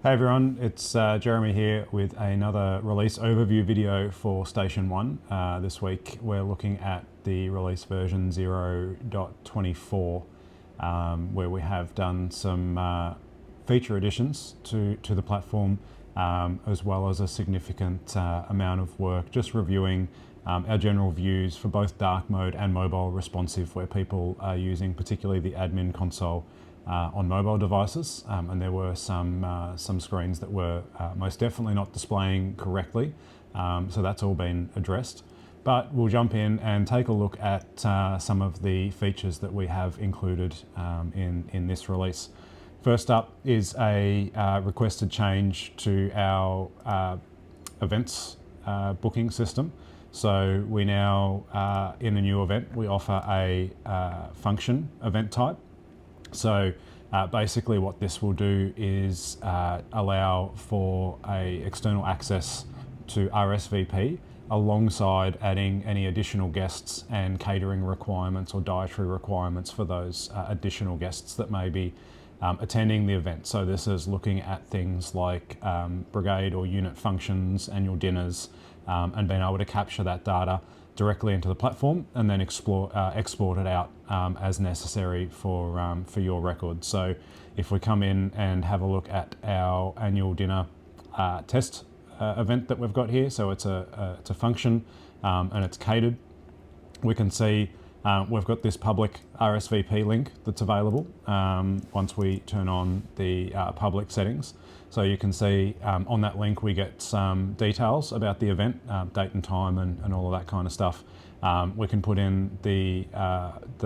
Hey everyone, it's Jeremy here with another release overview video for StationOne. This week we're looking at the release version 0.24, where we have done some feature additions to the platform, as well as a significant amount of work just reviewing our general views for both dark mode and mobile responsive, where people are using particularly the admin console on mobile devices, and there were some screens that were most definitely not displaying correctly, so that's all been addressed. But we'll jump in and take a look at some of the features that we have included in this release. First up is a requested change to our events booking system. So we now, in a new event, we offer a function event type. So basically what this will do is allow for a external access to RSVP alongside adding any additional guests and catering requirements or dietary requirements for those additional guests that may be attending the event. So this is looking at things like brigade or unit functions, annual dinners, and being able to capture that data directly into the platform and then export it out as necessary for your records. So if we come in and have a look at our annual dinner test event that we've got here, so it's a function and it's catered, we can see we've got this public RSVP link that's available once we turn on the public settings. So you can see on that link we get some details about the event, date and time and all of that kind of stuff. We can put in the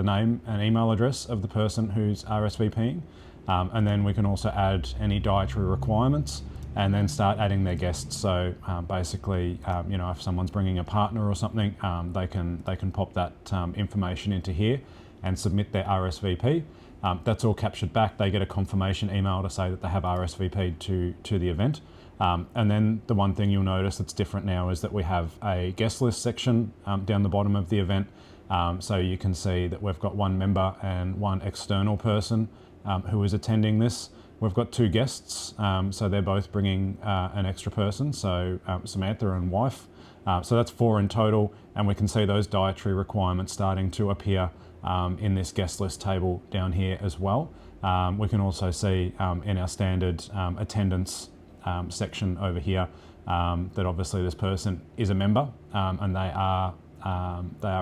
name and email address of the person who's RSVPing, and then we can also add any dietary requirements and then start adding their guests. So basically, if someone's bringing a partner or something, they can pop that information into here and submit their RSVP. That's all captured back. They get a confirmation email to say that they have RSVP'd to the event. And then the one thing you'll notice that's different now is that we have a guest list section down the bottom of the event. So you can see that we've got one member and one external person who is attending this. We've got two guests, so they're both bringing an extra person, so Samantha and wife. So that's 4 in total, and we can see those dietary requirements starting to appear in this guest list table down here as well. We can also see in our standard attendance section over here that obviously this person is a member and they are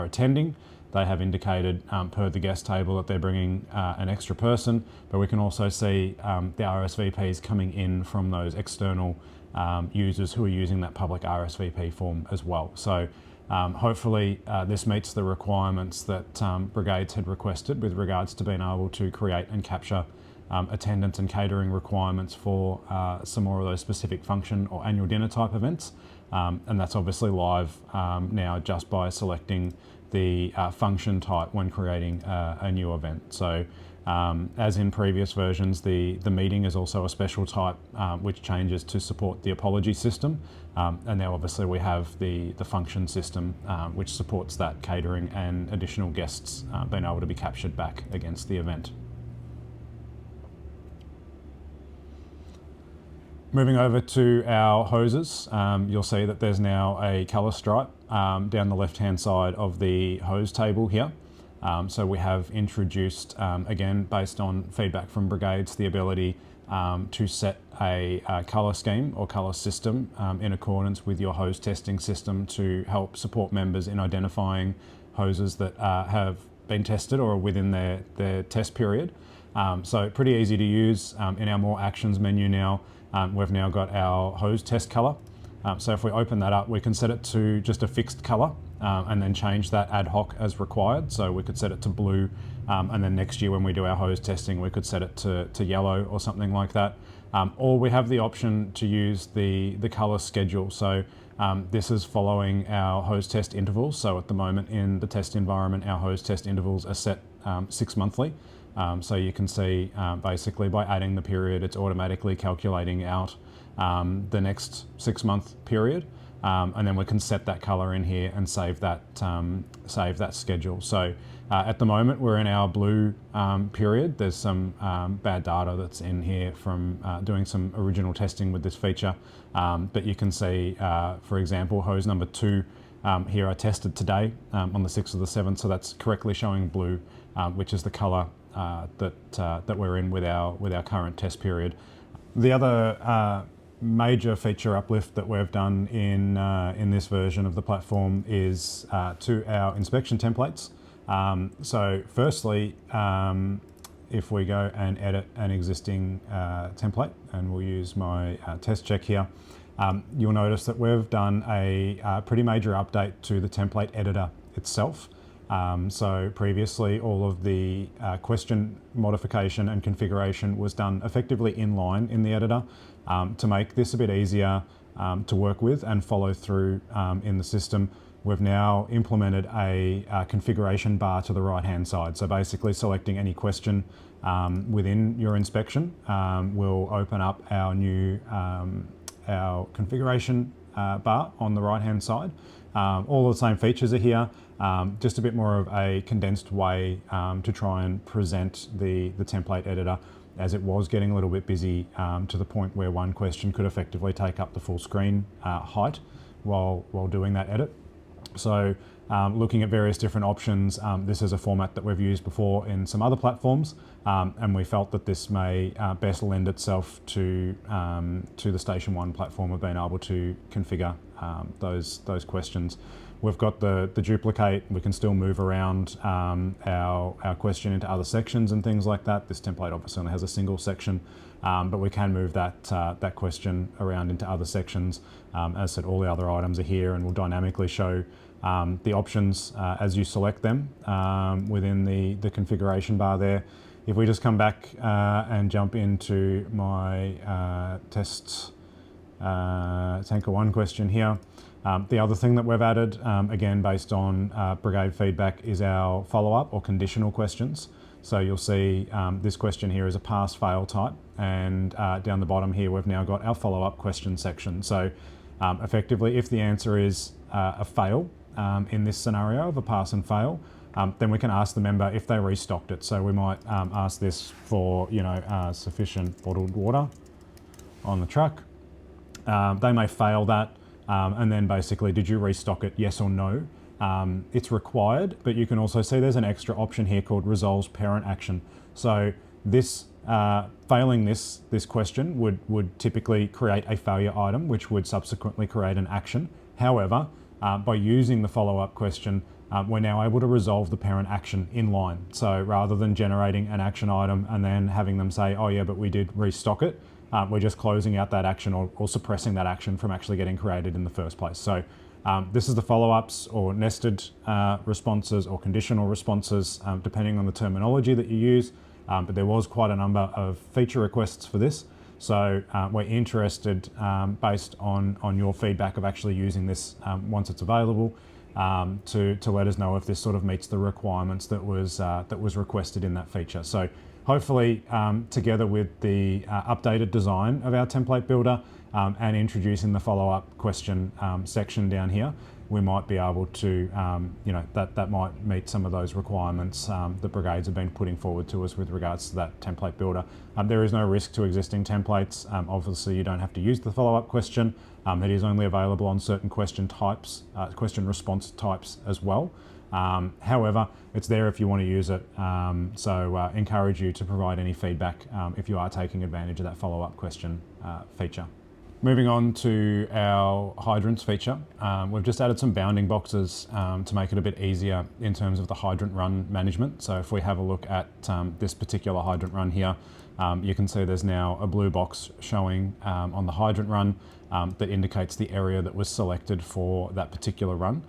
attending. They have indicated per the guest table that they're bringing an extra person, but we can also see the RSVPs coming in from those external users who are using that public RSVP form as well. So hopefully this meets the requirements that Brigades had requested with regards to being able to create and capture attendance and catering requirements for some more of those specific function or annual dinner type events. And that's obviously live now just by selecting the function type when creating a new event. So as in previous versions, the meeting is also a special type which changes to support the apology system. And now obviously we have the function system which supports that catering and additional guests being able to be captured back against the event. Moving over to our hoses, you'll see that there's now a colour stripe down the left-hand side of the hose table here. So we have introduced, again, based on feedback from Brigades, the ability to set a colour scheme or colour system in accordance with your hose testing system to help support members in identifying hoses that have been tested or are within their test period. So pretty easy to use. In our more actions menu now, we've now got our hose test colour. So if we open that up, we can set it to just a fixed colour and then change that ad hoc as required. So we could set it to blue, and then next year when we do our hose testing, we could set it to yellow or something like that. Or we have the option to use the colour schedule. So this is following our hose test intervals. So at the moment in the test environment, our hose test intervals are set 6 monthly. So you can see basically by adding the period, it's automatically calculating out the next 6-month period. and then we can set that color in here and save that schedule. So at the moment we're in our blue period. There's some bad data that's in here from doing some original testing with this feature, but you can see, for example, hose number 2 here I tested today on the 6th of the 7th, so that's correctly showing blue, which is the color that we're in with our current test period. The other major feature uplift that we've done in this version of the platform is to our inspection templates. So firstly, if we go and edit an existing template, and we'll use my test check here, you'll notice that we've done a pretty major update to the template editor itself. So previously all of the question modification and configuration was done effectively inline in the editor. To make this a bit easier to work with and follow through in the system, we've now implemented a configuration bar to the right hand side. So basically selecting any question within your inspection will open up our new our configuration bar on the right hand side. All the same features are here, just a bit more of a condensed way to try and present the template editor, as it was getting a little bit busy to the point where one question could effectively take up the full screen height while doing that edit. So looking at various different options, this is a format that we've used before in some other platforms, and we felt that this may best lend itself to the StationOne platform of being able to configure those questions. We've got the duplicate. We can still move around our question into other sections and things like that. This template obviously only has a single section, but we can move that question around into other sections. As I said, all the other items are here, and will dynamically show the options as you select them within the configuration bar there. If we just come back and jump into my test Tanker 1 question here, the other thing that we've added, again based on brigade feedback, is our follow-up or conditional questions. So you'll see this question here is a pass-fail type, and down the bottom here we've now got our follow-up question section. So effectively, if the answer is a fail in this scenario of a pass and fail, then we can ask the member if they restocked it. So we might ask this for, sufficient bottled water on the truck. They may fail that, and then basically, did you restock it, yes or no? It's required, but you can also see there's an extra option here called resolves parent action. So this failing this question would typically create a failure item, which would subsequently create an action. However, by using the follow-up question, we're now able to resolve the parent action in line. So rather than generating an action item and then having them say, oh yeah, but we did restock it, we're just closing out that action or suppressing that action from actually getting created in the first place. So this is the follow-ups or nested responses or conditional responses, depending on the terminology that you use. But there was quite a number of feature requests for this. So we're interested, based on your feedback of actually using this once it's available, to let us know if this sort of meets the requirements that was requested in that feature. So hopefully, together with the updated design of our template builder and introducing the follow-up question section down here, we might be able to, that might meet some of those requirements the brigades have been putting forward to us with regards to that template builder. There is no risk to existing templates. Obviously, you don't have to use the follow-up question. It is only available on certain question types, question response types as well. However, it's there if you want to use it. So encourage you to provide any feedback if you are taking advantage of that follow-up question feature. Moving on to our hydrants feature, we've just added some bounding boxes to make it a bit easier in terms of the hydrant run management. So if we have a look at this particular hydrant run here, you can see there's now a blue box showing on the hydrant run that indicates the area that was selected for that particular run.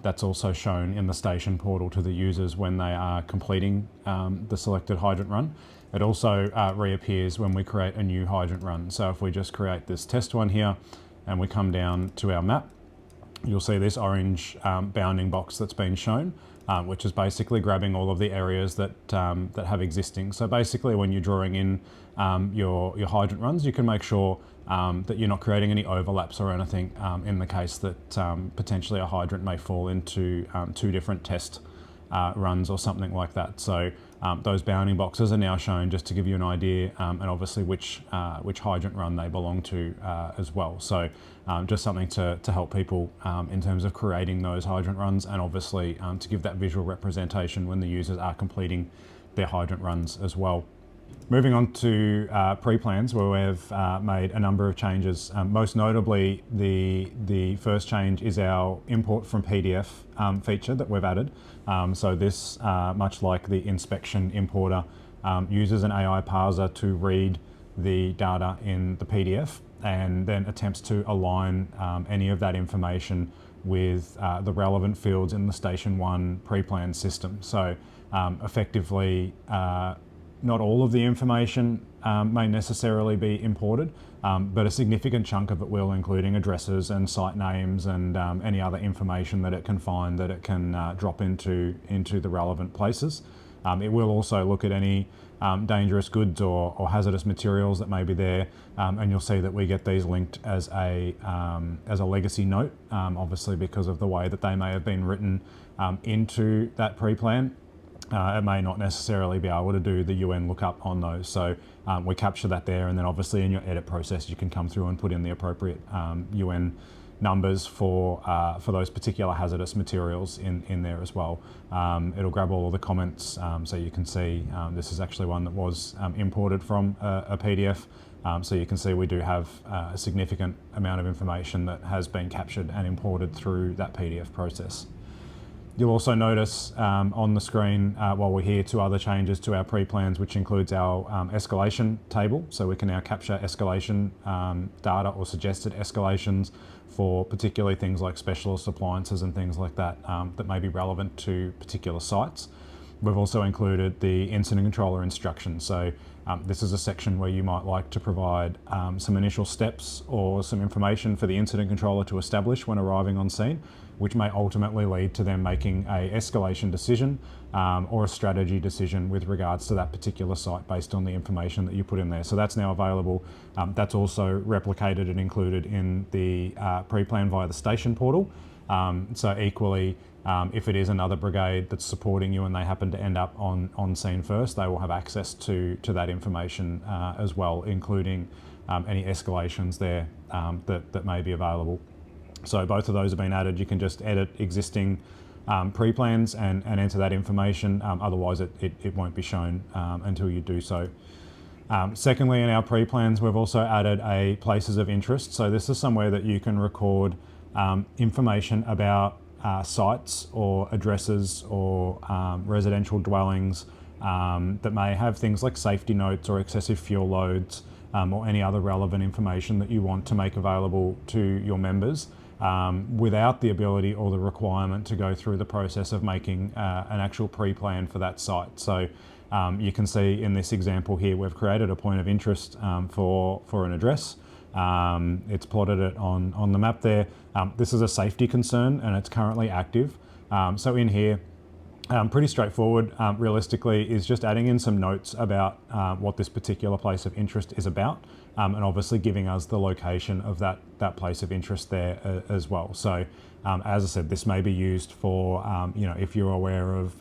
That's also shown in the station portal to the users when they are completing the selected hydrant run. It also reappears when we create a new hydrant run. So if we just create this test one here and we come down to our map, you'll see this orange bounding box that's been shown. which is basically grabbing all of the areas that that have existing. So basically, when you're drawing in your hydrant runs, you can make sure that you're not creating any overlaps or anything in the case that potentially a hydrant may fall into two different test runs or something like that. So those bounding boxes are now shown just to give you an idea, and obviously which hydrant run they belong to as well. So just something to help people in terms of creating those hydrant runs, and obviously to give that visual representation when the users are completing their hydrant runs as well. Moving on to pre-plans, where we've made a number of changes. Most notably, the first change is our import from PDF feature that we've added. So this, much like the inspection importer, uses an AI parser to read the data in the PDF and then attempts to align any of that information with the relevant fields in the StationOne pre-plan system. So effectively, not all of the information may necessarily be imported, but a significant chunk of it will, including addresses and site names and any other information that it can find that it can drop into the relevant places. It will also look at any dangerous goods or hazardous materials that may be there, and you'll see that we get these linked as a legacy note, obviously because of the way that they may have been written into that pre-plan. It may not necessarily be able to do the UN lookup on those. So we capture that there, and then obviously in your edit process, you can come through and put in the appropriate UN numbers for those particular hazardous materials in there as well. It'll grab all of the comments, so you can see this is actually one that was imported from a PDF. So you can see we do have a significant amount of information that has been captured and imported through that PDF process. You'll also notice on the screen while we're here 2 other changes to our pre-plans, which includes our escalation table. So we can now capture escalation data or suggested escalations for particularly things like specialist appliances and things like that that may be relevant to particular sites. We've also included the incident controller instructions. So this is a section where you might like to provide some initial steps or some information for the incident controller to establish when arriving on scene, which may ultimately lead to them making a escalation decision or a strategy decision with regards to that particular site based on the information that you put in there. So that's now available. That's also replicated and included in the pre-plan via the station portal. So equally, if it is another brigade that's supporting you and they happen to end up on scene first, they will have access to that information as well, including any escalations there that may be available. So both of those have been added. You can just edit existing pre-plans and enter that information. Otherwise, it won't be shown until you do so. Secondly, in our pre-plans, we've also added a places of interest. So this is somewhere that you can record information about sites or addresses or residential dwellings that may have things like safety notes or excessive fuel loads or any other relevant information that you want to make available to your members without the ability or the requirement to go through the process of making an actual pre-plan for that site. So you can see in this example here, we've created a point of interest for an address. It's plotted it on the map there. This is a safety concern and it's currently active. So in here, pretty straightforward, realistically, is just adding in some notes about what this particular place of interest is about, and obviously giving us the location of that place of interest there as well. So as I said, this may be used for, if you're aware of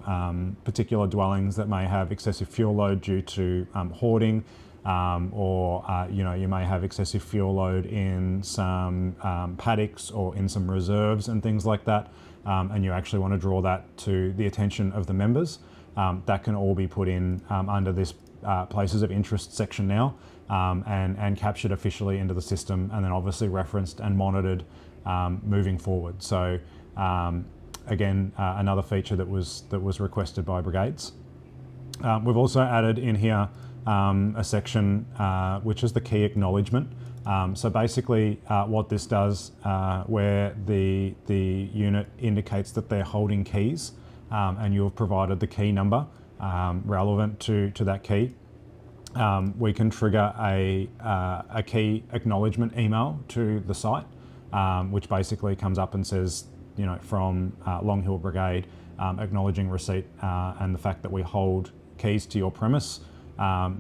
particular dwellings that may have excessive fuel load due to hoarding, or you may have excessive fuel load in some paddocks or in some reserves and things like that, and you actually want to draw that to the attention of the members. That can all be put in under this places of interest section now, and captured officially into the system, and then obviously referenced and monitored moving forward. So again, another feature that was requested by brigades. We've also added in here a section which is the key acknowledgement. So basically what this does, where the unit indicates that they're holding keys and you've provided the key number relevant to that key, we can trigger a key acknowledgement email to the site, which basically comes up and says, from Long Hill Brigade, acknowledging receipt and the fact that we hold keys to your premise.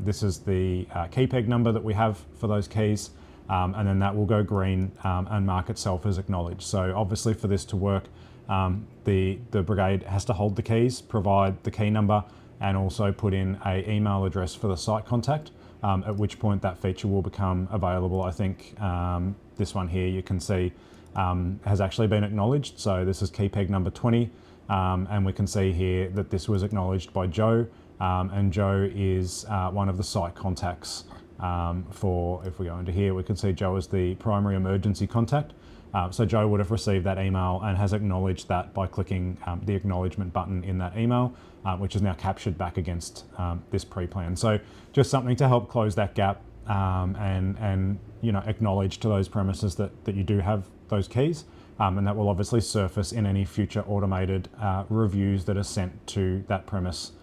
This is the key peg number that we have for those keys, and then that will go green and mark itself as acknowledged. So obviously for this to work, the brigade has to hold the keys, provide the key number, and also put in an email address for the site contact, at which point that feature will become available. I think this one here you can see has actually been acknowledged. So this is key peg number 20, and we can see here that this was acknowledged by Joe, and Joe is one of the site contacts if we go into here, we can see Joe as the primary emergency contact. So Joe would have received that email and has acknowledged that by clicking the acknowledgement button in that email, which is now captured back against this pre-plan. So just something to help close that gap and acknowledge to those premises that you do have those keys, and that will obviously surface in any future automated reviews that are sent to that premise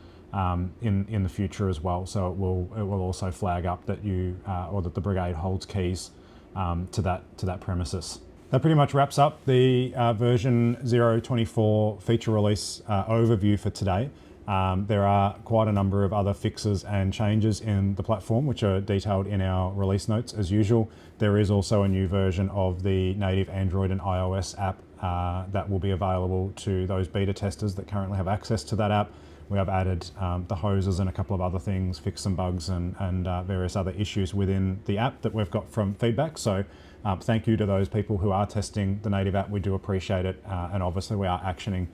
in the future as well. So it will also flag up that you or that the brigade holds keys to that premises. That pretty much wraps up the version 0.24 feature release overview for today. There are quite a number of other fixes and changes in the platform, which are detailed in our release notes as usual. There is also a new version of the native Android and iOS app that will be available to those beta testers that currently have access to that app. We have added the hoses and a couple of other things, fixed some bugs and various other issues within the app that we've got from feedback. So thank you to those people who are testing the native app. We do appreciate it. And obviously we are actioning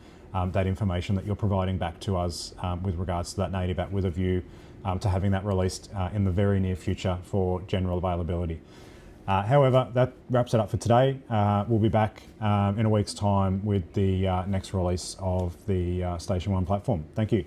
that information that you're providing back to us with regards to that native app with a view to having that released in the very near future for general availability. However, that wraps it up for today. We'll be back in a week's time with the next release of the StationOne platform. Thank you.